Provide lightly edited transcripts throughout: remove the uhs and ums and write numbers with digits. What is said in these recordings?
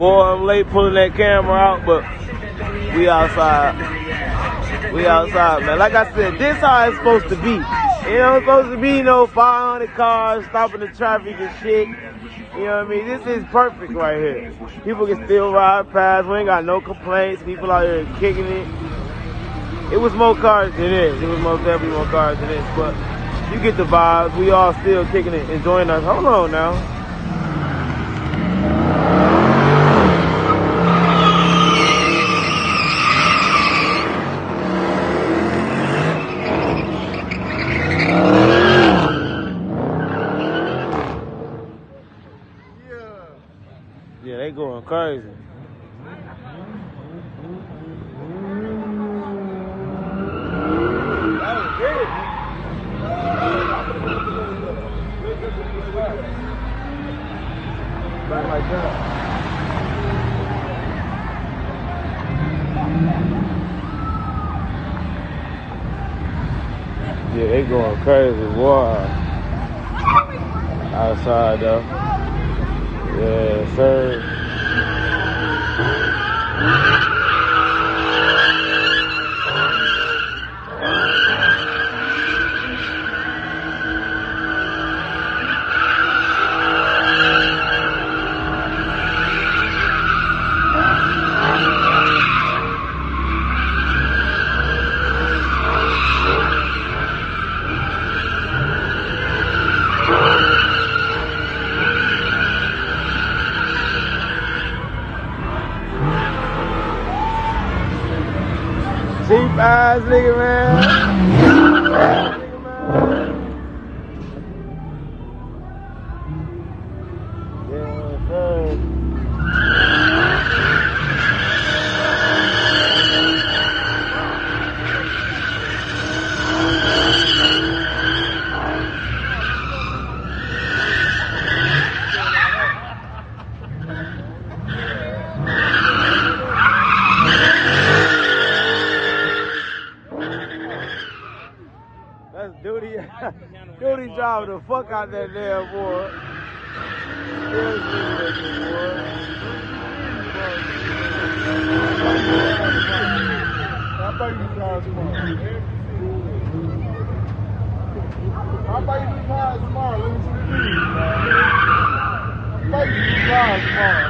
Boy, I'm late pulling that camera out, but we outside. We outside, man. Like I said, this how it's supposed to be. You know, it's supposed to be no 500 cars stopping the traffic and shit. You know what I mean? This is perfect right here. People can still ride past. We ain't got no complaints. People out here kicking it. It was more cars than this. It was most definitely more cars than this. But you get the vibes. We all still kicking it, enjoying us. Hold on now. Yeah, they going crazy. Yeah, they going crazy, boy. Outside though. Yeah, sir. Cheap ass nigga, man. Yeah, sir. That's duty. Duty driving the fuck out that damn boy. How about you drive tomorrow? How about you drive tomorrow? Let me see the news, man. How about you drive tomorrow?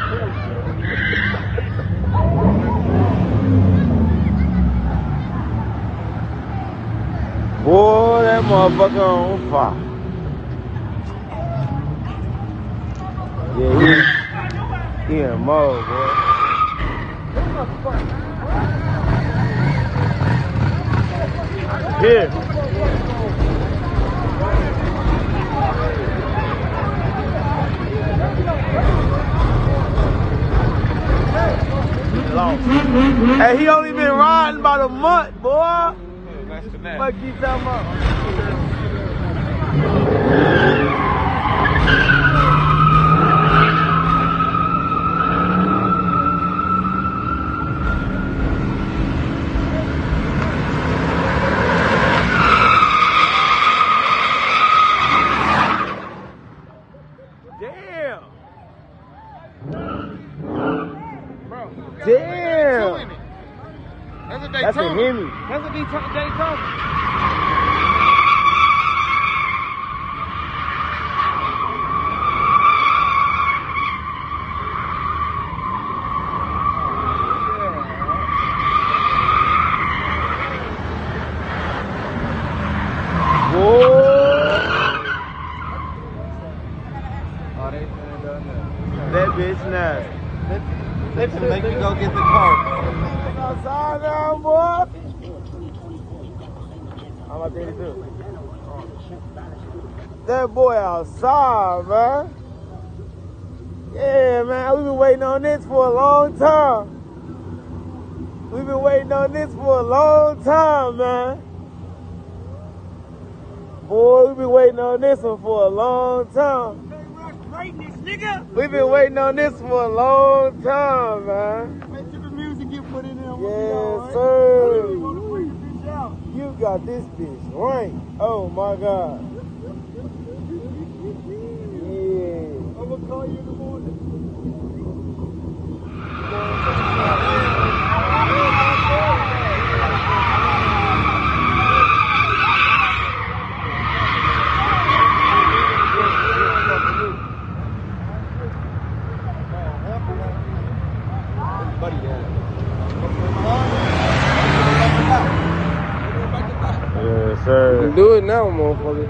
Boy, that motherfucker on fire. Yeah, he in mode, boy. Here. Hey, he only been riding about a month, boy. What you talking about? Damn. Bro. Damn. That's a Daytona. That's a Hemi. That's a Daytona. That bitch nasty. They finna make you go get the car. Outside now, boy. How about 32? That boy outside, man. Yeah, man. We've been waiting on this for a long time. We've been waiting on this for a long time, man. Boy, we've been waiting on this one for a long time. We've been waiting on this for a long time, man. Wait till the music get put in there. Yes, sir. You got this bitch right. Oh my God. Yeah. I'm gonna call you in the morning. Yes, sir. You can do it now, motherfucker.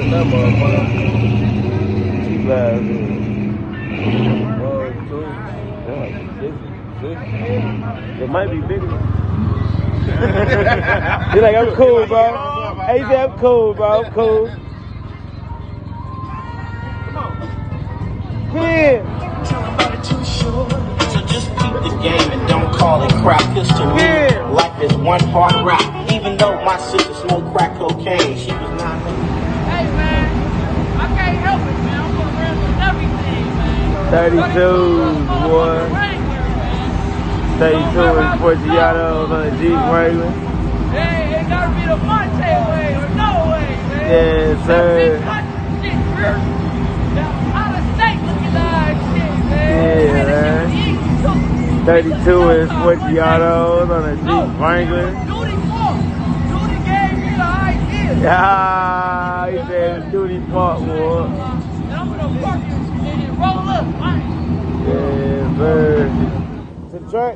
That motherfucker. Cheap ass. It might be bigger. You're like, I'm cool, bro. Hey, you say, I'm cool, bro. I'm cool. Yeah. So just keep the game and don't call it crap. Cause to me, life is one hard rap. Even though my sister smoked crack cocaine, she was not. Hey man, I can't help it, man. I'm gonna run with everything, man. 32, boy. 32 and Forgiatos on a Jeep Wrangler. Hey, it gotta be the Monte way or no way, man. Yes, sir. Out of state looking like shit, man. Yeah, man. 32 and Forgiatos on a Jeep Wrangler. Duty gave me the idea. Yeah, he said Duty Park, boy. And I'm gonna fuck you and roll up, man. Yes, sir. To the track,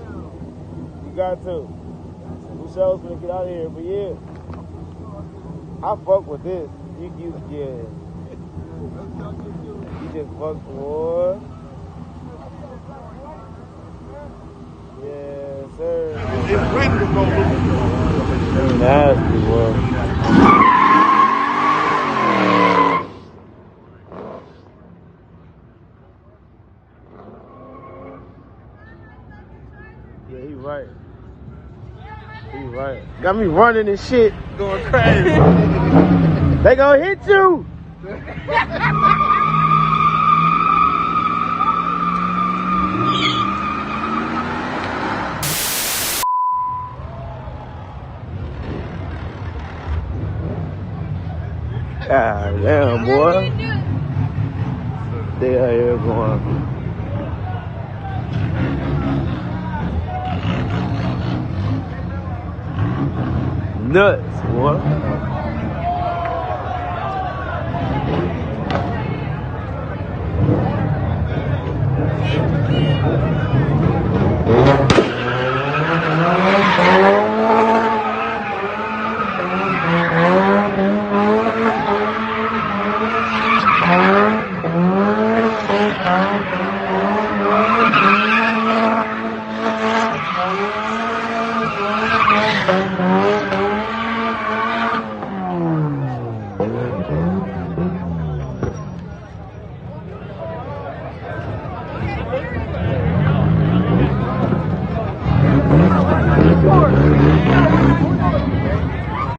you got to. We show's gonna get out of here, but yeah, I fuck with this. Yeah. You just fuck, boy. Yes, sir. It's ready to go. Nasty, boy. Yeah, he right. He right. Got me running and shit. Going crazy. They gonna hit you. God damn, boy. They out here going. Nuts, boy.